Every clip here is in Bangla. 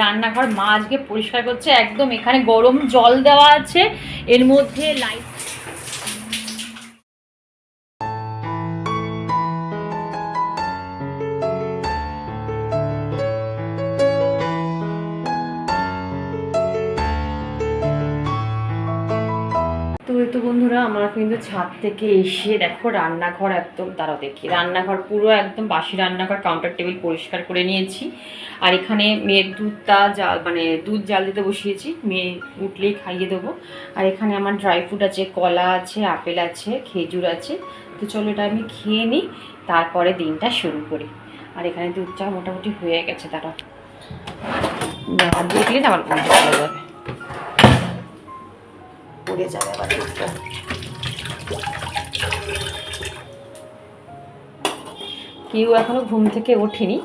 রান্নাঘর মা আজকে পরিষ্কার করছে একদম। এখানে গরম জল দেওয়া আছে, এর মধ্যে লাইট তো বন্ধুরা, আমরা কিন্তু ছাদ থেকে এসে দেখো রান্নাঘর একদম, তারাও দেখি রান্নাঘর পুরো একদম বাসি রান্নাঘর, কাউন্টার টেবিল পরিষ্কার করে নিয়েছি। আর এখানে মেয়ের দুধটা জাল মানে দুধ জাল দিতে বসিয়েছি, মেয়ে উঠলেই খাইয়ে দেবো। আর এখানে আমার ড্রাই ফ্রুট আছে, কলা আছে, আপেল আছে, খেজুর আছে। তো চলো এটা আমি খেয়ে নিই, তারপরে দিনটা শুরু করি। আর এখানে দুধটা মোটামুটি হয়ে গেছে, তারা দেখলে না আমার উল্টে চলে যাবে, পড়ে যাবে আবার দুধটা। কেউ এখনো ঘুম থেকে ওঠেনি,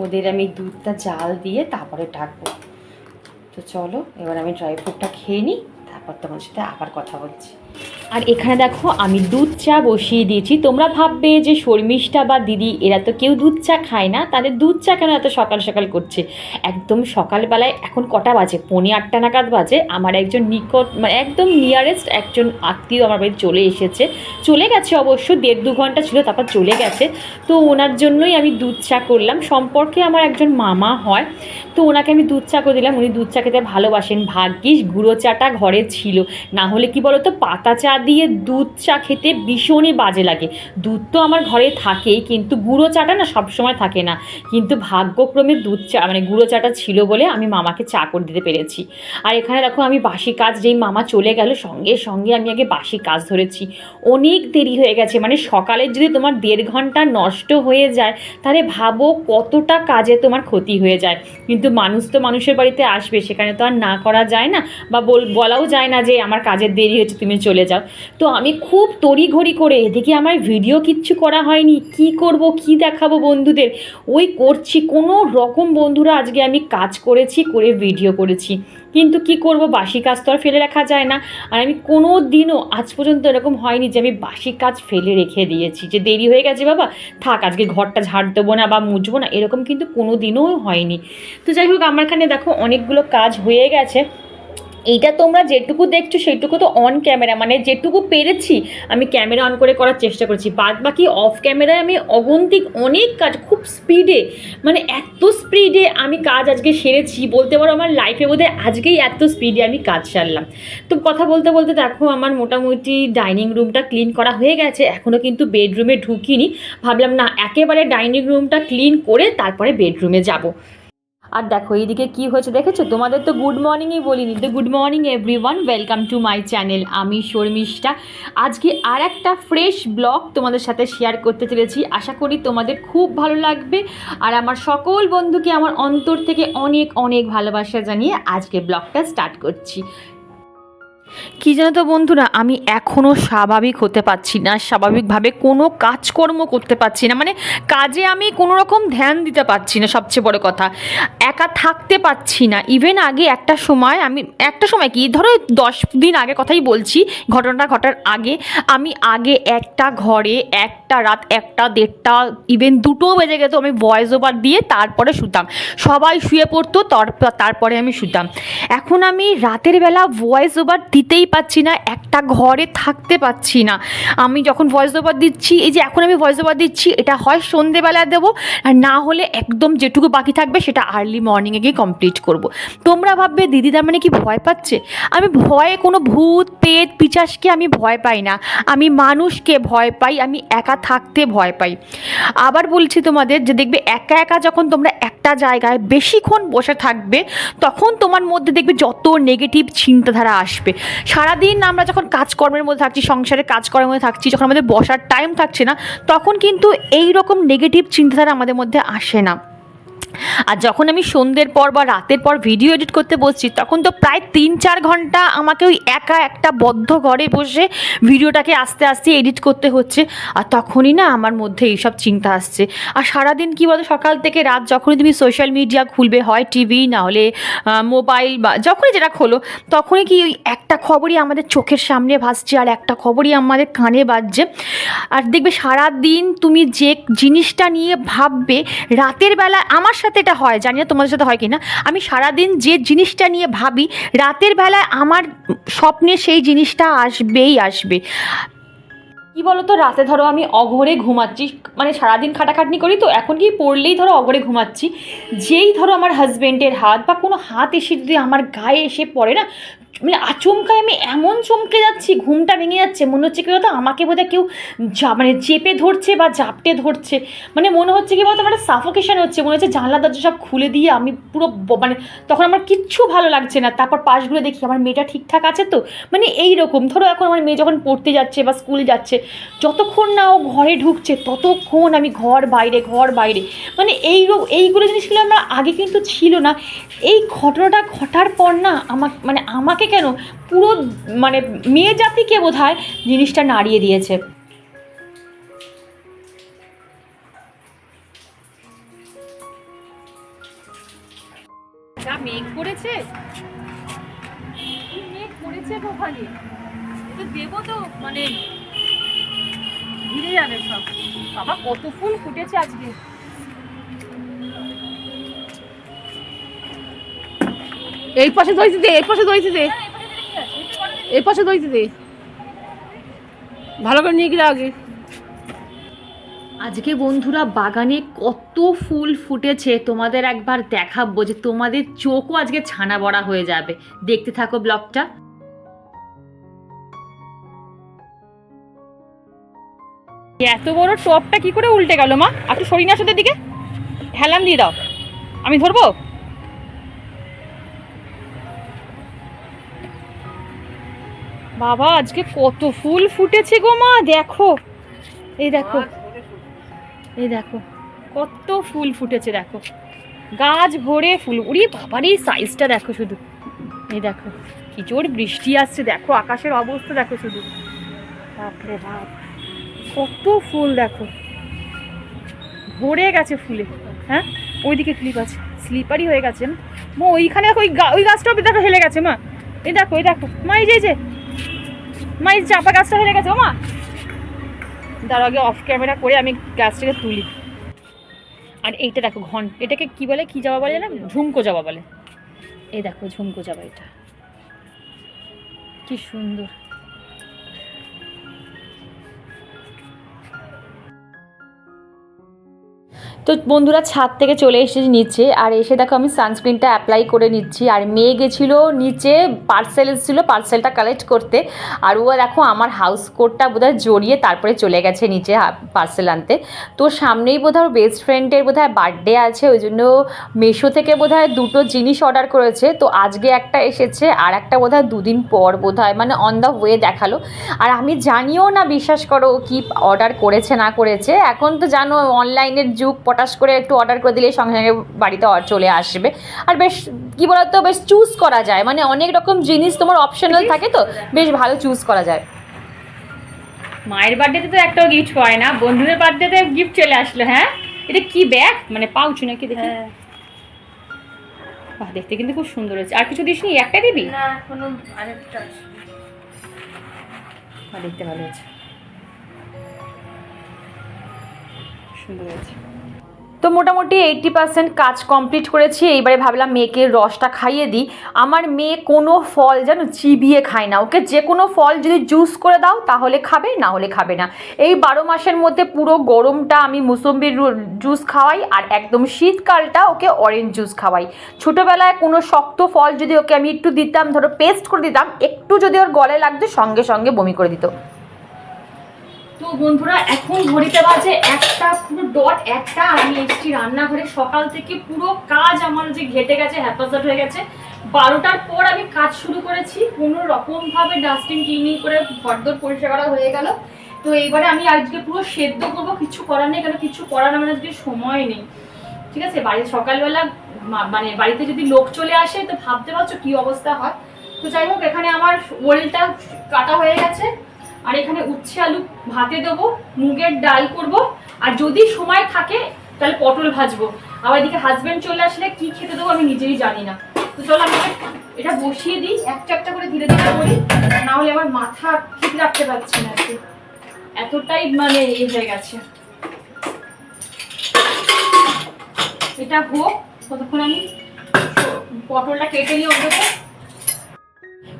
ওদের আমি দুধটা জাল দিয়ে তারপরে ডাকবো। তো চলো এবার আমি ড্রাই ফ্রুটটা খেয়ে নিই, তারপর তোমার সাথে আবার কথা বলছি। আর এখানে দেখো আমি দুধ চা বসিয়ে দিয়েছি। তোমরা ভাববে যে শর্মিষ্ঠা বা দিদি এরা তো কেউ দুধ চা খায় না, তাদের দুধ চা কেন এত সকাল সকাল করছে? একদম সকালবেলায়, এখন কটা বাজে, 7:45 নাগাদ বাজে। আমার একজন নিকট মানে একদম নিয়ারেস্ট একজন আত্মীয় আমার বাড়ি চলে গেছে অবশ্য, 1.5-2 ঘন্টা ছিল, তারপর চলে গেছে। তো ওনার জন্যই আমি দুধ চা করলাম। সম্পর্কে আমার একজন মামা হয়, তো ওনাকে আমি দুধ চা করে দিলাম। উনি দুধ চা খেতে ভালোবাসেন। ভাগ্যিস গুঁড়ো চাটা ঘরে ছিল, না হলে কি বলো তো, পাতা চা দিয়ে দুধ চা খেতে ভীষণই বাজে লাগে। দুধ তো আমার ঘরে থাকেই, কিন্তু গুঁড়ো চাটা না সবসময় থাকে না। কিন্তু ভাগ্যক্রমে দুধ চা মানে গুঁড়ো চাটা ছিল বলে আমি মামাকে চা করে দিতে পেরেছি। আর এখানে দেখো আমি বাসি কাজ, যেই মামা চলে গেল সঙ্গে সঙ্গে আমি আগে বাসি কাজ ধরেছি। অনেক দেরি হয়ে গেছে, মানে সকালের যদি তোমার 1.5 ঘন্টা নষ্ট হয়ে যায়, তাহলে ভাবো কতটা কাজে তোমার ক্ষতি হয়ে যায়। কিন্তু মানুষ তো মানুষের বাড়িতে আসবে, সেখানে তো আর না করা যায় না, বা বলাও যায় না যে আমার কাজের দেরি হয়েছে তুমি চলে যাও। তো আমি খুব তড়িঘড়ি করে, এদিকে আমার ভিডিও কিচ্ছু করা হয়নি, কি করব কি দেখাবো বন্ধুদের, ওই করছি কোনো রকম। বন্ধুরা আজকে আমি কাজ করেছি, করে ভিডিও করেছি, কিন্তু কি করব, বাসি কাজ তো আর ফেলে রাখা যায় না। আর আমি কোনো দিনও আজ পর্যন্ত এরকম হয়নি যে আমি বাসি কাজ ফেলে রেখে দিয়েছি, যে দেরি হয়ে গেছে বাবা থাক আজকে ঘরটা ঝাড় দেবো না বা মুছবো না, এরকম কিন্তু কোনো দিনও হয়নি। তো যাই হোক, আমার এখানে দেখো অনেকগুলো কাজ হয়ে গেছে। এইটা তোমরা যেটুকু দেখছো সেইটুকু তো অন ক্যামেরা, মানে যেটুকু পেরেছি আমি ক্যামেরা অন করে করার চেষ্টা করেছি। বাদ বাকি অফ ক্যামেরায় আমি অগন্তিক অনেক কাজ খুব স্পিডে, মানে এত স্পিডে আমি কাজ আজকে সেরেছি, বলতে পারো আমার লাইফে বোধহয় আজকেই এত স্পিডে আমি কাজ সারলাম। তো কথা বলতে বলতে দেখো আমার মোটামুটি ডাইনিং রুমটা ক্লিন করা হয়ে গেছে, এখনও কিন্তু বেডরুমে ঢুকিনি। ভাবলাম না, একেবারে ডাইনিং রুমটা ক্লিন করে তারপরে বেডরুমে যাব। আর দেখো এইদিকে কি হয়েছে দেখেছো? তোমাদের তো গুড মর্নিংই বলিনি, তো good morning everyone, welcome to my channel. আমি শর্মিষ্ঠা। আজকে আর একটা ফ্রেশ ব্লগ তোমাদের সাথে শেয়ার করতে চলেছি, আশা করি তোমাদের খুব ভালো লাগবে। আর আমার সকল বন্ধুকে আমার অন্তর থেকে অনেক অনেক ভালোবাসা জানিয়ে আজকে ব্লগটা স্টার্ট করছি। কী জানো তো বন্ধুরা, আমি এখনও স্বাভাবিক হতে পারছি না, স্বাভাবিকভাবে কোনো কাজকর্ম করতে পারছি না, মানে কাজে আমি কোনো রকম ধ্যান দিতে পারছি না। সবচেয়ে বড় কথা, একা থাকতে পারছি না। ইভেন আগে একটা সময় কি ধরো 10 দিন আগে কথাই বলছি, ঘটনাটা ঘটার আগে আমি একটা ঘরে একটা রাত 1টা 1:30 ইভেন 2টোও বেজে গেতো আমি ভয়েস ওভার দিয়ে তারপরে শুতাম। সবাই শুয়ে পড়তো, তারপরে আমি শুতাম। এখন আমি রাতের বেলা ভয়েস ওভার দিতেই পাচ্ছি না, একটা ঘরে থাকতে পাচ্ছি না। আমি যখন ভয়েস ওভার দিচ্ছি, এই যে এখন আমি ভয়েস ওভার দিচ্ছি, এটা হয় সন্ধেবেলা দেবো, আর না হলে একদম যেটুকু বাকি থাকবে সেটা আর্লি মর্নিংয়ে গিয়ে কমপ্লিট করব। তোমরা ভাববে দিদি তার মানে কি ভয় পাচ্ছে? আমি ভয়ে কোনো ভূত পেট পিশাচকে আমি ভয় পাই না, আমি মানুষকে ভয় পাই, আমি একা থাকতে ভয় পাই। আবার বলছি তোমাদের যে দেখবে একা একা যখন তোমরা একটা জায়গায় বেশিক্ষণ বসে থাকবে, তখন তোমার মধ্যে দেখবে যত নেগেটিভ চিন্তাধারা আসবে। সারাদিন আমরা যখন কাজকর্মের মধ্যে থাকছি, সংসারের কাজকর্মের মধ্যে থাকছি, যখন আমাদের বসার টাইম থাকছে না, তখন কিন্তু এই রকম নেগেটিভ চিন্তাধারা আমাদের মধ্যে আসে না। আর যখন আমি সন্ধ্যের পর বা রাতের পর ভিডিও এডিট করতে বসছি, তখন তো প্রায় 3-4 ঘন্টা আমাকে ওই একা একটা বদ্ধ ঘরে বসে ভিডিওটাকে আস্তে আস্তে এডিট করতে হচ্ছে। আর তখনই না আমার মধ্যে এইসব চিন্তা আসছে। আর সারাদিন কী বলতো, সকাল থেকে রাত যখনই তুমি সোশ্যাল মিডিয়া খুলবে, হয় টিভি না হলে মোবাইল, বা যখনই যেটা খোলো, তখনই কি ওই একটা খবরই আমাদের চোখের সামনে ভাসছে আর একটা খবরই আমাদের কানে বাজছে। আর দেখবে সারাদিন তুমি যে জিনিসটা নিয়ে ভাববে, রাতের বেলা আমার আমার সাথে এটা হয়, জানি না তোমাদের সাথে হয় কি না। আমি সারাদিন যে জিনিসটা নিয়ে ভাবি, রাতের বেলায় আমার স্বপ্নে সেই জিনিসটা আসবেই আসবে। কি বলো তো, রাতে ধরো আমি অঘরে ঘুমাচ্ছি, মানে সারাদিন খাটাখাটনি করি, তো এখন কি পড়লেই ধরো অঘরে ঘুমাচ্ছি, যেই ধরো আমার হাজব্যান্ডের হাত বা কোনো হাত এসে যদি আমার গায়ে এসে পড়ে না, মানে আচমকায় আমি এমন চমকে যাচ্ছি, ঘুমটা ভেঙে যাচ্ছে, মনে হচ্ছে কি বলতো আমাকে বোধহয় কেউ মানে চেপে ধরছে বা জাপটে ধরছে, মানে মনে হচ্ছে কি বলতো আমার একটা সাফোকেশন হচ্ছে, মনে হচ্ছে জানলা দরজা সব খুলে দিয়ে আমি পুরো মানে তখন আমার কিচ্ছু ভালো লাগছে না। তারপর পাশগুলো দেখি আমার মেয়েটা ঠিকঠাক আছে তো, মানে এই রকম ধরো এখন আমার মেয়ে যখন পড়তে যাচ্ছে বা স্কুলে যাচ্ছে, যতক্ষণ না ও ঘরে ঢুকছে ততক্ষণ আমি ঘর বাইরে মানে এইগুলো জিনিসগুলো আমার আগে কিন্তু ছিল না। এই ঘটনাটা ঘটার পর না আমাকে কেন পুরো মানে মেয়ে জাতিকে বোধহয় জিনিসটা নাড়িয়ে দিয়েছে। যা মেঘ করেছে, মেঘ করেছে তো খালি তো দেবো তো মানে ভিড়ে যাবে সব। বাবা কত ফুল ফুটেছে আজকে। এই পাশে দইতে দে, এই পাশে দইতে দে, এই পাশে দইতে দে, ভালো করে নিয়ে গেলে আগে। আজকে বন্ধুরা বাগানে কত ফুল ফুটেছে তোমাদের একবার দেখাবো, যে তোমাদের চোখও আজকে ছানা বড়া হয়ে যাবে। দেখতে থাকো ব্লগটা। এত বড় টপটা কি করে উল্টে গেল মা? একটু সরিয়ে আসো দিকে, হেলাম দিয়ে দাও, আমি ধরবো। বাবা আজকে কত ফুল ফুটেছে গো মা, দেখো এই দেখো, এই দেখো কত ফুল ফুটেছে, দেখো গাছ ভরে ফুল। উড়ি বাবার এই সাইজটা দেখো শুধু, এই দেখো কি জোর বৃষ্টি আসছে, দেখো আকাশের অবস্থা দেখো শুধু, বাপরে বাপ কত ফুল দেখো, ভরে গেছে ফুলে। হ্যাঁ ওইদিকে ক্লিপ আছে, স্লিপারি হয়ে গেছে মা, ওইখানে দেখো ওই গাছটা দেখো হেলে গেছে মা, এই দেখো মা, এই যে মা এই চাপা গাছটা হেলে গেছে ও মা। তার আগে অফ ক্যামেরা করে আমি গাছটাকে তুলি। আর এইটা দেখো এটাকে কি বলে, কি জবা বলে না, ঝুমকো জবা বলে। এই দেখো ঝুমকো জবা, এটা কি সুন্দর। তো বন্ধুরা ছাদ থেকে চলে এসেছি নিচে, আর এসে দেখো আমি সানস্ক্রিনটা অ্যাপ্লাই করে নিচ্ছি। আর মেয়ে গেছিলো নিচে, পার্সেল এসেছিলো, পার্সেলটা কালেক্ট করতে, আর ও দেখো আমার হাউস কোটটা বোধহয় জড়িয়ে তারপরে চলে গেছে নিচে পার্সেল আনতে। তো সামনেই বোধহয় ওর বেস্ট ফ্রেন্ডের বোধহয় বার্থডে আছে, ওই জন্য মিশো থেকে বোধহয় দুটো জিনিস অর্ডার করেছে। তো আজকে একটা এসেছে, আর একটা বোধহয় দুদিন পর বোধহয়, মানে অন দ্য ওয়ে দেখালো। আর আমি জানিও না, বিশ্বাস করো কি অর্ডার করেছে না করেছে। এখন তো জানো অনলাইনের যুগ, পটাশ করে একটু অর্ডার করে দিলে সঙ্গে সঙ্গে বাড়িতে চলে আসবে। আর বেশ কী বলতো, বেশ চুজ করা যায়, মানে অনেক রকম জিনিস তোমার অপশনাল থাকে, তো বেশ ভালো চুজ করা যায়। মায়ের বার্থডেতে তো একটাও গিফট পায় না, বন্ধুদের বার্থডেতে গিফট চলে আসলো। হ্যাঁ এটা কি ব্যাগ, মানে পাউচ নাকি দেখি? বাহ দেখতে কিন্তু খুব সুন্দর হয়েছে। আর কিছু দিসনি, একটা দিবি না? এখনো আরেকটা আছে। দেখতে ভালো হয়েছে, সুন্দর হয়েছে। তো মোটামুটি 80% কাজ কমপ্লিট করেছি। এইবারে ভাবলাম মেয়েকে রসটা খাইয়ে দিই। আমার মেয়ে কোনো ফল যেন চিবিয়ে খায় না, ওকে যে কোনো ফল যদি জুস করে দাও তাহলে খাবে, না হলে খাবে না। এই 12 মাসের মধ্যে পুরো গরমটা আমি মুসম্বির জুস খাওয়াই, আর একদম শীতকালটা ওকে অরেঞ্জ জুস খাওয়াই। ছোটোবেলায় কোনো শক্ত ফল যদি ওকে আমি একটু দিতাম, ধরো পেস্ট করে দিতাম, একটু যদি ওর গলায় লাগতো সঙ্গে সঙ্গে বমি করে দিত। তো বন্ধুরা এখন ঘড়িতে বাজে একটা, পুরো ডট একটা। আমি এসেছি রান্নাঘরে, সকাল থেকে পুরো কাজ আমার যে ঘেটে গেছে, হ্যাপাজার্ড হয়ে গেছে। 12টার পর আমি কাজ শুরু করেছি, কোনো রকমভাবে ডাস্টিং ক্লিনিং করে ঘরদোর পরিষ্কার করা হয়ে গেল। তো এইবারে আমি আজকে পুরো সেদ্ধ করবো, কিছু করার নেই, কেন কিছু করার আমার আজকে সময় নেই, ঠিক আছে। বাড়িতে সকালবেলা মানে বাড়িতে যদি লোক চলে আসে তো ভাবতে পারছো কি অবস্থা হয়। তো যাই হোক, এখানে আমার ওলটা কাটা হয়ে গেছে, আর এখানে উচ্ছে আলু ভাতে দেবো, মুগের ডাল করব, আর যদি সময় থাকে তাহলে পটল ভাজবো। আবার এদিকে হাজব্যান্ড চলে আসলে কি খেতে দেবো আমি নিজেই জানি না। তো চলো আমি এটা বসিয়ে দিই, একটা একটা করে ধীরে ধীরে করি, না হলে আমার মাথা ঠিক রাখতে পারছি না, এতটাই মানে হয়ে গেছে। এটা হোক, ততক্ষণ আমি পটলটা কেটে নিই অন্তত।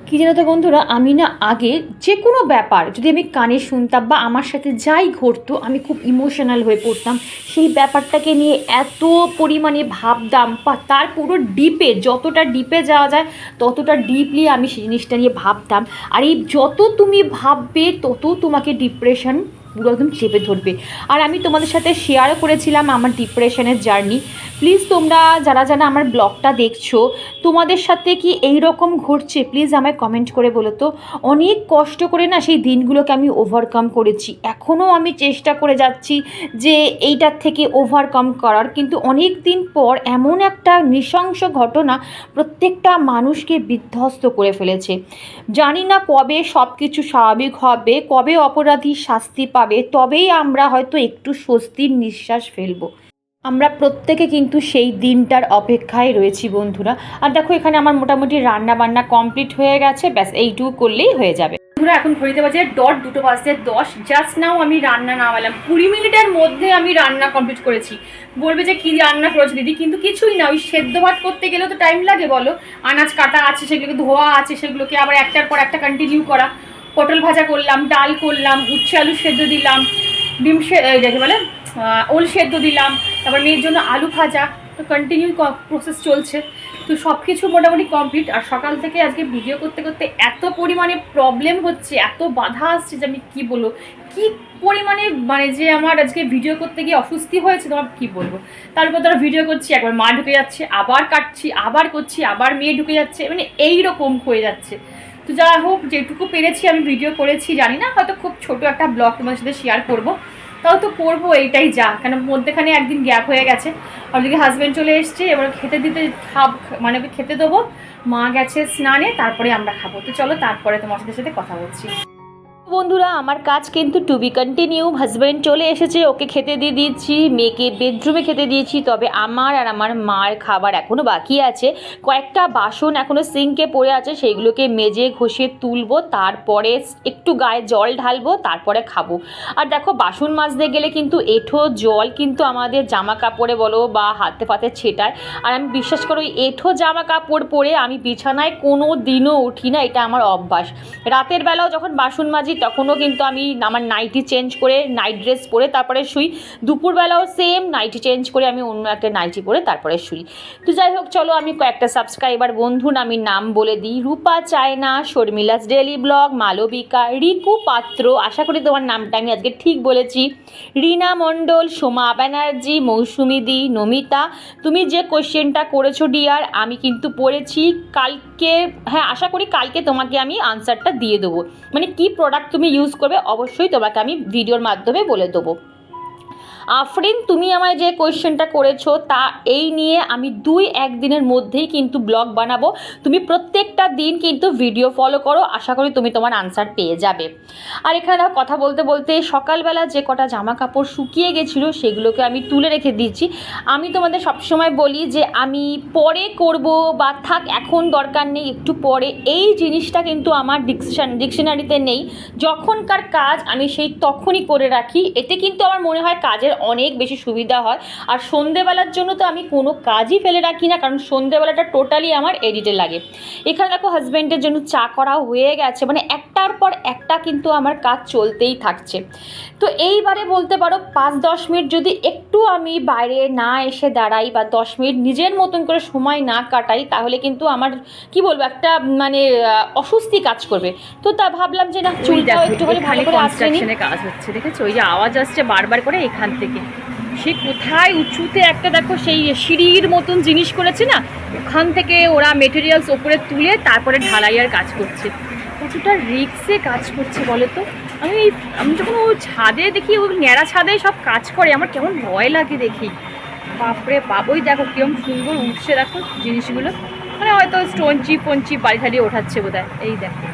কী জানো তো বন্ধুরা, আমি না আগে যে কোনো ব্যাপার যদি আমি কানে শুনতাম বা আমার সাথে যাই ঘটতো, আমি খুব ইমোশনাল হয়ে পড়তাম। সেই ব্যাপারটাকে নিয়ে এত পরিমাণে ভাবতাম, বা তার পুরো ডিপে, যতটা ডিপে যাওয়া যায় ততটা ডিপলি আমি সেই জিনিসটা নিয়ে ভাবতাম। আর এই যত তুমি ভাববে তত তোমাকে ডিপ্রেশন পুরো একদম চেপে ধরবে। আর আমি তোমাদের সাথে শেয়ারও করেছিলাম আমার ডিপ্রেশনের জার্নি। প্লিজ তোমরা যারা যারা আমার ব্লগটা দেখছো, তোমাদের সাথে কি এই রকম ঘটছে প্লিজ আমায় কমেন্ট করে বলো তো। অনেক কষ্ট করে না সেই দিনগুলোকে আমি ওভারকাম করেছি, এখনও আমি চেষ্টা করে যাচ্ছি যে এইটার থেকে ওভারকাম করার। কিন্তু অনেক দিন পর এমন একটা নৃশংস ঘটনা প্রত্যেকটা মানুষকে বিধ্বস্ত করে ফেলেছে। জানি না কবে সব কিছু স্বাভাবিক হবে, কবে অপরাধী শাস্তি পাবে, তবেই আমরা হয়তো একটু স্বস্তির নিঃশ্বাস ফেলবো। আমরা প্রত্যেকে কিন্তু সেই দিনটার অপেক্ষায় রয়েছি বন্ধুরা। আর দেখো এখানে আমার মোটামুটি রান্না বান্না কমপ্লিট হয়ে গেছে, ব্যাস এইটুকু করলেই হয়ে যাবে বন্ধুরা। এখন ঘড়িতে বাজে ডট 2:10, জাস্ট নাও আমি রান্না নামালাম। 20 মিনিটের মধ্যে আমি রান্না কমপ্লিট করেছি। বলবে যে কী রান্না করেছো দিদি, কিন্তু কিছুই না, ওই সেদ্ধ ভাত করতে গেলেও তো টাইম লাগে বলো। আনাজ কাটা আছে, সেগুলোকে ধোয়া আছে, সেগুলোকে আবার একটার পর একটা কন্টিনিউ করা। পটল ভাজা করলাম, ডাল করলাম, উচ্ছে আলু সেদ্ধ দিলাম, ডিম যাকে বলে ওল সেদ্ধ দিলাম, তারপর মেয়ের জন্য আলু ভাজা, তো কন্টিনিউ প্রসেস চলছে। তো সব কিছু মোটামুটি কমপ্লিট। আর সকাল থেকে আজকে ভিডিও করতে করতে এত পরিমাণে প্রবলেম হচ্ছে, এত বাধা আসছে যে আমি কী বলবো, কী পরিমাণে মানে যে আমার আজকে ভিডিও করতে গিয়ে অস্বস্তি হয়েছে তোমার কী বলবো। তারপর তারা ভিডিও করছি, একবার মা ঢুকে যাচ্ছে, আবার কাটছি, আবার করছি, আবার মেয়ে ঢুকে যাচ্ছে, মানে এইরকম হয়ে যাচ্ছে। তো যা হোক, যেটুকু পেরেছি আমি ভিডিও করেছি, জানি না হয়তো খুব ছোট একটা ব্লগ তোমার সাথে শেয়ার করবো, তাও তো করবো, এইটাই যা। কেন মধ্যেখানে একদিন গ্যাপ হয়ে গেছে, অলরেডি হাজব্যান্ড চলে এসছে, এবার খেতে দিতে মানে খেতে দেবো, মা গেছে স্নানে, তারপরে আমরা খাবো। তো চলো তারপরে তোমার সাথে কথা বলছি। বন্ধুরা আমার কাজ কিন্তু টু বি কন্টিনিউ। হাজব্যান্ড চলে এসেছে, ওকে খেতে দিয়ে দিয়েছি, মেয়েকে বেডরুমে খেতে দিয়েছি। তবে আমার আর আমার মায়ের খাবার এখনও বাকি আছে। কয়েকটা বাসন এখনও সিঙ্কে পড়ে আছে, সেইগুলোকে মেজে ঘষে তুলবো, তারপরে একটু গায়ে জল ঢালবো, তারপরে খাবো। আর দেখো বাসন মাজতে গেলে কিন্তু এঁঠো জল কিন্তু আমাদের জামা কাপড়ে বলো বা হাতে ফাতে ছেটায়। আর আমি বিশ্বাস করো ওই এঁঠো জামা কাপড় পরে আমি বিছানায় কোনো দিনও উঠি না, এটা আমার অভ্যাস। রাতের বেলাও যখন বাসন মাজি তখনও কিন্তু আমি আমার নাইটি চেঞ্জ করে, নাইট ড্রেস পরে তারপরে শুই। দুপুরবেলাও সেম নাইটি চেঞ্জ করে আমি অন্য একটা নাইটি পরে তারপরে শুই। তো যাই হোক চলো, আমি কয়েকটা সাবস্ক্রাইবার বন্ধুর আমি নাম বলে দিই। রূপা China, শর্মিলাস daily blog, Malavika, Riku পাত্র, আশা করি তোমার নামটা আমি আজকে ঠিক বলেছি, রিনা মণ্ডল, সোমা ব্যানার্জি, মৌসুমি দি, নমিতা। তুমি যে কোশ্চেনটা করেছো ডিয়ার, আমি কিন্তু পড়েছি কালকে, হ্যাঁ আশা করি কালকে তোমাকে আমি আনসারটা দিয়ে দেবো। মানে কি প্রোডাক্ট তুমি ইউজ করবে অবশ্যই তোমাকে আমি ভিডিওর মাধ্যমে বলে দেবো। আফরিন তুমি আমায় যে কোয়েশ্চেনটা করেছো তা এই নিয়ে আমি 2-1 দিনের মধ্যেই কিন্তু ব্লগ বানাবো। তুমি প্রত্যেকটা দিন কিন্তু ভিডিও ফলো করো, আশা করি তুমি তোমার আনসার পেয়ে যাবে। আর এখানে দেখো কথা বলতে বলতে সকালবেলা যে কটা জামা কাপড় শুকিয়ে গেছিলো সেগুলোকে আমি তুলে রেখে দিচ্ছি। আমি তোমাদের সবসময় বলি যে আমি পরে করব বা থাক এখন দরকার নেই, একটু পরে, এই জিনিসটা কিন্তু আমার ডিকশনারিতে নেই। যখনকার কাজ আমি সেই তখনই করে রাখি, এতে কিন্তু আমার মনে হয় কাজের অনেক বেশি সুবিধা হয়। আর সন্ধেবেলার জন্য তো আমি কোনো কাজই ফেলে রাখি না, কারণ সন্ধেবেলাটা টোটালি আমার এডিটে লাগে। এখানে দেখো হাজব্যান্ডের জন্য চা করা হয়ে গেছে, মানে একটার পর একটা কিন্তু আমার কাজ চলতেই থাকছে। তো এইবারে বলতে পারো 5-10 মিনিট যদি একটু আমি বাইরে না এসে দাঁড়াই বা 10 মিনিট নিজের মতন করে সময় না কাটাই, তাহলে কিন্তু আমার কি বলবো একটা মানে অস্বস্তি কাজ করবে। তো তা ভাবলাম যে না চুলটাও একটু ভালো করে আসছে, কাজ হচ্ছে দেখেছো, ওই যে আওয়াজ আসছে বারবার করে এখান থেকে। সে কোথায় উঁচুতে একটা দেখো সেই সিঁড়ির মতন জিনিস করেছে না, ওখান থেকে ওরা মেটেরিয়ালস ওপরে তুলে তারপরে ঢালাইয়ের কাজ করছে। কতটা রিক্সে কাজ করছে বলো তো। আমি যখন ও ছাদে দেখি, ওই ন্যাড়া ছাদে সব কাজ করে, আমার কেমন ভয় লাগে দেখি। বাপরে বাপ, ওই দেখো কিরম সুন্দর উঠছে দেখো জিনিসগুলো, মানে হয়তো স্টোনচি পঞ্চি বাড়ি ঠাড়িয়ে ওঠাচ্ছে বোধহয়। এই দেখো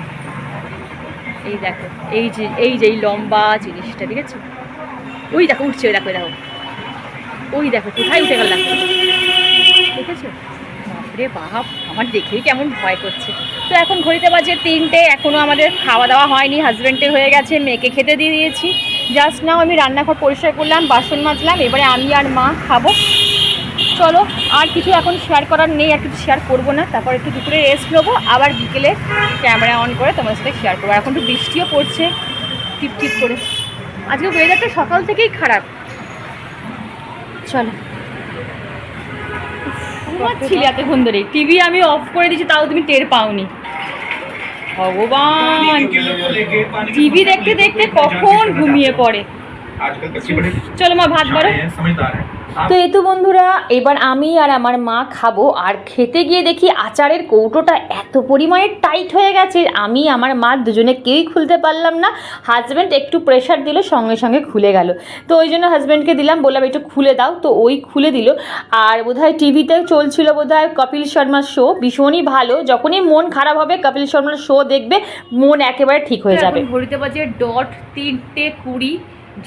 এই দেখো এই যে লম্বা জিনিসটা দেখেছো, ওই দেখো উঠছে, ওই দেখো দেখো, ওই দেখো কোথায় উঠে গেল দেখেছো। বাপরে বাপ, আমার দেখেই কেমন ভয় করছে। তো এখন ঘড়িতে বাজে 3টে, এখনও আমাদের খাওয়া দাওয়া হয়নি, হাজব্যান্ডের হয়ে গেছে, মেয়েকে খেতে দিয়ে দিয়েছি। জাস্ট নাও আমি রান্নাঘর পরিষ্কার করলাম, বাসন মাজলাম, এবারে আমি আর মা খাবো। চলো আর কিছু এখন শেয়ার করার নেই, আর কিছু শেয়ার করবো না। তারপর একটু দুপুরে রেস্ট নেবো, আবার বিকেলে ক্যামেরা অন করে তোমার সাথে শেয়ার করবো। এখন তো বৃষ্টিও পড়ছে টিপ টিপ করে, আজকে ওয়েদারটা সকাল থেকেই খারাপ। চলো ঘুমাচ্ছিলে এতক্ষণ ধরে, টিভি আমি অফ করে দিয়েছি তাও তুমি টের পাওনি। ভগবান, টিভি দেখতে দেখতে কখন ঘুমিয়ে পড়ে। চলো মা ভাত বাড়ো। তো এই তো বন্ধুরা, এবার আমি আর আমার মা খাবো। আর খেতে গিয়ে দেখি আচারের কৌটোটা এত পরিমাণে টাইট হয়ে গেছে, আমি আমার মা দুজনে কেউই খুলতে পারলাম না। হাজব্যান্ড একটু প্রেশার দিল, সঙ্গে সঙ্গে খুলে গেল। তো ওই জন্য হাজব্যান্ডকে দিলাম, বললাম একটু খুলে দাও, তো ওই খুলে দিল। আর বোধহয় টিভিতে চলছিল বোধহয় কপিল শর্মার শো, ভীষণই ভালো। যখনই মন খারাপ হবে কপিল শর্মার শো দেখবে, মন একেবারে ঠিক হয়ে যাবে। ঘড়িতে বাজে 3:20।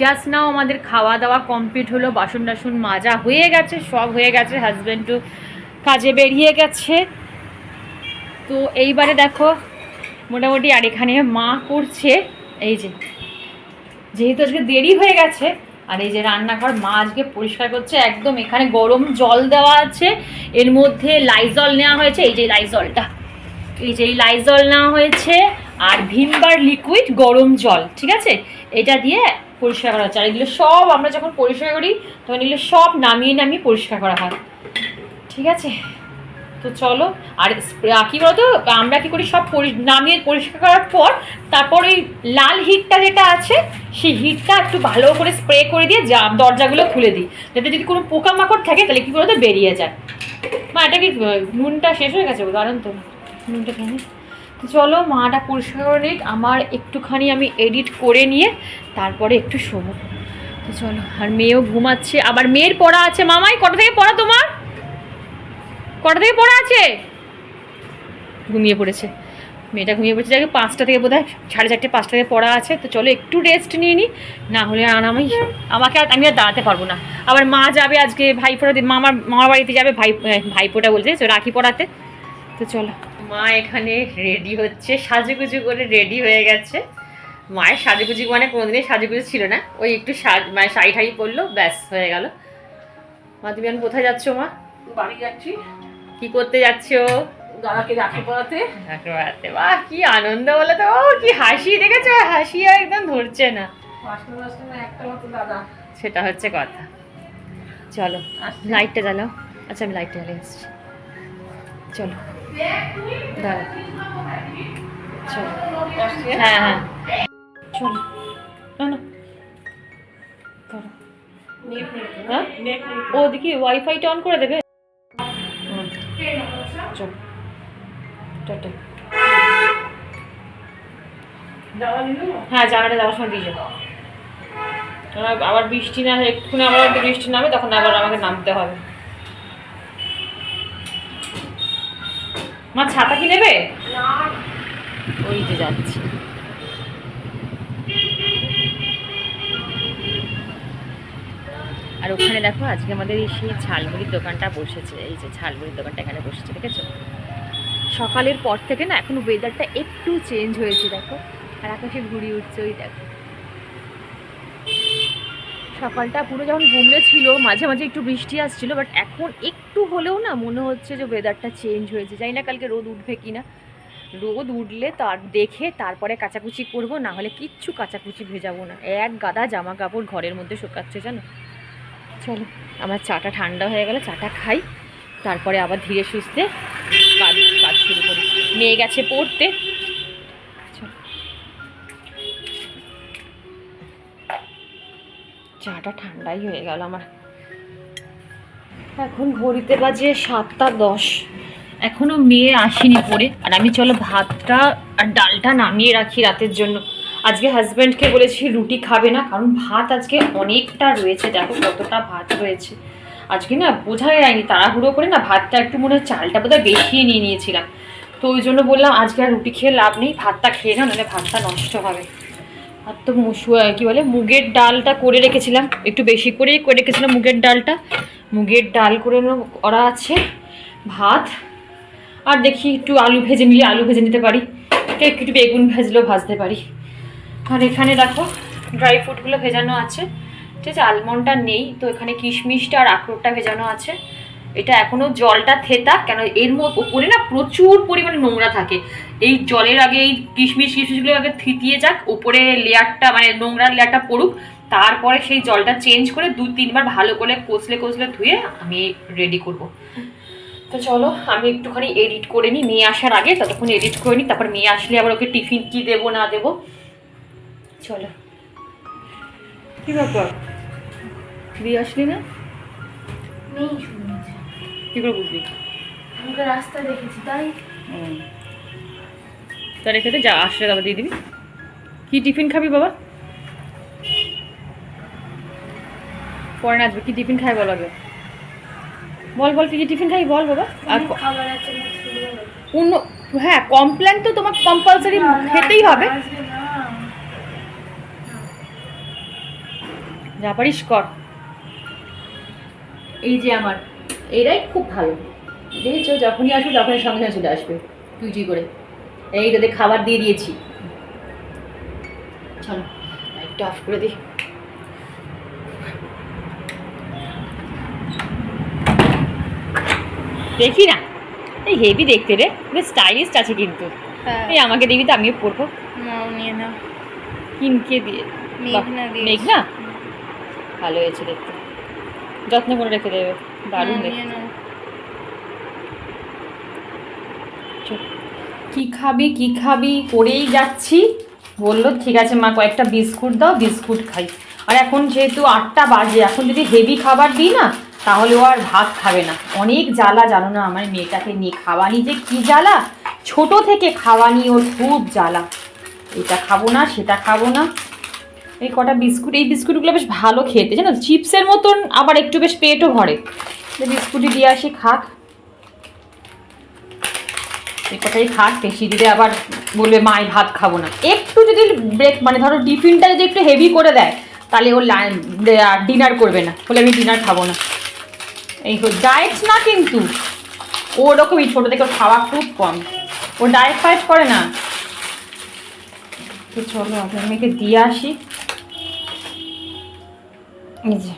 জাস্ট নাও আমাদের খাওয়া দাওয়া কমপ্লিট হলো, বাসন টাসন মাজা হয়ে গেছে, সব হয়ে গেছে। হাজব্যান্ডও কাজে বেরিয়ে গেছে। তো এইবারে দেখো মোটামুটি আর এখানে মা করছে, এই যে যেহেতু আজকে দেরি হয়ে গেছে, আর এই যে রান্নাঘর মা আজকে পরিষ্কার করছে একদম। এখানে গরম জল দেওয়া আছে, এর মধ্যে লাইজল নেওয়া হয়েছে, এই যে লাইজলটা, এই যে লাইজল নেওয়া হয়েছে, আর ভিমবার লিকুইড গরম জল, ঠিক আছে, এটা দিয়ে পরিষ্কার করা হচ্ছে। আর এগুলো সব আমরা যখন পরিষ্কার করি তখন এগুলো সব নামিয়ে নামিয়ে পরিষ্কার করা হয়, ঠিক আছে। তো চলো, আর কী বলতো, আমরা কী করি, সব নামিয়ে পরিষ্কার করার পর তারপর ওই লাল হিটটা যেটা আছে সেই হিটটা একটু ভালো করে স্প্রে করে দিয়ে দরজাগুলো খুলে দিই, যাতে যদি কোনো পোকামাকড় থাকে তাহলে কী বলতো বেরিয়ে যায়। মা এটা কি নুনটা শেষ হয়ে গেছে, দাঁড়ান তো নুনটা খেয়ে। তো চলো মাটা পরিষ্কার করে নিক, আমার একটুখানি আমি এডিট করে নিয়ে তারপরে একটু শোবো। তো চলো, আর মেয়েও ঘুমাচ্ছে, আবার মেয়ের পড়া আছে। মামাই কটা থেকে পড়া তোমার, কটা থেকে পড়া আছে? ঘুমিয়ে পড়েছে মেয়েটা, ঘুমিয়ে পড়েছে। যাকে 5টা থেকে বোধহয় 4:30 5টা থেকে পড়া আছে। তো চলো একটু রেস্ট নিয়ে নিই, না হলে আর আমাকে আমি আর দাঁড়াতে পারবো না। আবার মা যাবে আজকে ভাইফোঁটা, মামার বাড়িতে যাবে ভাইফোঁটা বলছে রাখি পড়াতে। তো চলো, মা এখানে রেডি হচ্ছে, সাজুগুজু করে রেডি হয়ে গেছে। মায়ের সাজুগুজু মানে কোনোদিনই সাজুগুজু ছিল না, ওই একটু মানে শাড়ি ঠাড়ি পরলো, ব্যাস হয়ে গেল। মা তুমি এখন কোথায় যাচ্ছো? মা বাড়ি যাচ্ছি। কি করতে যাচ্ছো? দাদাকে রাখি পড়াতে। রাখি পড়াতে, বাহ কি আনন্দ বলো তো, কি হাসি, দেখেছো হাসি আর একদম ধরছে না। একটা মতো দাদা, সেটা হচ্ছে কথা। চলো লাইটটা জ্বালাও। আচ্ছা আমি লাইটটা জ্বালিয়ে এসেছি, চলো দাঁড়া, চলো হ্যাঁ হ্যাঁ চলো। না না হ্যাঁ, ও দেখি ওয়াইফাইটা অন করে দেবে। চলো টাটা। হ্যাঁ জানাটা যাওয়ার সময় দিয়ে যাবো। আবার বৃষ্টি না, একটুখানি আবার একটু বৃষ্টি নামে তখন আবার আমাকে নামতে হবে। মা ছাতা কি নেবে? ওই যে যাচ্ছি। আর ওখানে দেখো আজকে আমাদের এই সেই ঝালমুড়ির দোকানটা বসেছে, এই যে ঝালমুড়ির দোকানটা এখানে বসেছে, দেখেছো? সকালের পর থেকে না এখন ওয়েদারটা একটু চেঞ্জ হয়েছে, দেখো, আর আকাশে ঘুরি উঠছে, ওই দেখো। সকালটা পুরো যখন ঘুমলে ছিল, মাঝে মাঝে একটু বৃষ্টি আসছিল, বাট এখন একটু হলেও না মনে হচ্ছে যে ওয়েদারটা চেঞ্জ হয়েছে। জানি না কালকে রোদ উঠবে কি না, রোদ উঠলে তার দেখে তারপরে কাচাকুচি করব, না হলে কিচ্ছু কাচাকুচি ভেজাবো না। এক গাদা জামা কাপড় ঘরের মধ্যে শুকাচ্ছে জানো। চলো আমার চাটা ঠান্ডা হয়ে গেল, চাটা খাই, তারপরে আবার ধীরে সুস্থে কাজ শুরু করি। মেয়ে গেছে পড়তে। চলো চাটা ঠান্ডাই হয়ে গেল আমার। এখন ঘড়িতে বাজে 7:10, এখনও মেয়ে আসেনি পড়ে। আর আমি চলো ভাতটা আর ডালটা নামিয়ে রাখি রাতের জন্য। আজকে হাজব্যান্ডকে বলেছি রুটি খাবে না, কারণ ভাত আজকে অনেকটা রয়েছে, দেখো কতটা ভাত রয়েছে। আজকে না বোঝাই যায়নি, তাড়াহুড়ো করে না ভাতটা একটু মনে হয় চালটা বোধহয় বেশিয়ে নিয়েছিলাম। তো ওই জন্য বললাম আজকে আর রুটি খেয়ে লাভ নেই, ভাতটা খেয়ে না, নাহলে ভাতটা নষ্ট হবে। আর তো কী বলে মুগের ডালটা করে রেখেছিলাম, একটু বেশি করেই করে রেখেছিলাম মুগের ডালটা। মুগের ডাল করা আছে, ভাত, আর দেখি একটু আলু ভেজে নিলে আলু ভেজে নিতে পারি, একটু বেগুন ভাজলেও ভাজতে পারি। আর এখানে দেখো ড্রাই ফ্রুটগুলো ভেজানো আছে, ঠিক আছে। আলমন্ডটা নেই তো, এখানে কিশমিশটা আর আখরোটটা ভেজানো আছে। এটা এখনো জলটা থেতা, কেন এর উপরে না প্রচুর পরিমাণে নোংরা থাকে। এই জলের আগে এই কিশমিশগুলো আগে থিতিয়ে যাক, উপরে লেয়ারটা মানে নোংরার লেয়ারটা পড়ুক, তারপরে সেই জলটা চেঞ্জ করে 2-3 বার ভালো করে কষলে ধুয়ে আমি রেডি করব। তো চলো আমি একটুখানি এডিট করে নিই, মেয়ে আসার আগে ততক্ষণ এডিট করে নিই, তারপর মেয়ে আসলে আবার ওকে টিফিন কি দেবো না দেবো। চলো। কি ব্যাপার, দিয়ে আসলি না? নেই শুনেছি, কি করে বুঝলি? আমাকে রাস্তা দেখেছি তাই। তা রেখে দে, যা আসলে তারপর দিয়ে দিবি। কি টিফিন খাবি বাবা? পরে নাচবে, কি টিফিন খাই বল আগে, বল কি টিফিন খাই বল বাবা। আর খাবার আছে অন্য, হ্যাঁ কমপ্লেন তো তোমাকে কম্পালসারি খেতেই হবে, যা পারিস কর। এই যে আমার এরাই খুব ভালো, দেখেছো যখনই আসবে তখনই সঙ্গে সঙ্গে চলে আসবে টুইটি করে। এই তোদের খাবার দিয়ে দিয়েছি, চলো একটু অফ করে দিই। দেখি না, এই হেভি দেখতে রে, বেশ স্টাইলিশ আছে কিন্তু। এই আমাকে দিবি তো আমিও পরবো। নিয়ে নাও, কিনকে দিয়ে মেঘনা, ভালো হয়েছে দেখতে, যত্ন করে রেখে দেবে, দারুণ দেখতে। কি খাবি করেই যাচ্ছি, বললো ঠিক আছে মা কয়েকটা বিস্কুট দাও, বিস্কুট খাই। আর এখন যেহেতু 8টা বাজে, এখন যদি হেভি খাবার দিই না তাহলে ও আর ভাত খাবে না। অনেক জ্বালা জানো না আমার মেয়েটাকে নিয়ে, খাওয়ানি যে কি জ্বালা, ছোট থেকে খাওয়ানি ওর খুব জ্বালা, এটা খাবো না সেটা খাবো না। এই কটা বিস্কুট, এই বিস্কুটগুলো বেশ ভালো খেতে জানো, চিপসের মতন, আবার একটু বেশ পেটও ভরে। বিস্কুটই দিয়ে আসি, খাক এই কটাই খাক, বেশি দিলে আবার বলবে মাই ভাত খাবো না। একটু যদি ব্রেক মানে ধরো টিফিনটা যদি একটু হেভি করে দেয় তাহলে ও ডিনার করবে না, বলে আমি ডিনার খাবো না। এই ডায়েট না কিন্তু ওরকমই, ছোটো থেকে খাওয়া খুব কম, ও ডায়েট ফায়েট করে না। তো চলো আমি মেয়েকে দিয়ে আসি। এই যে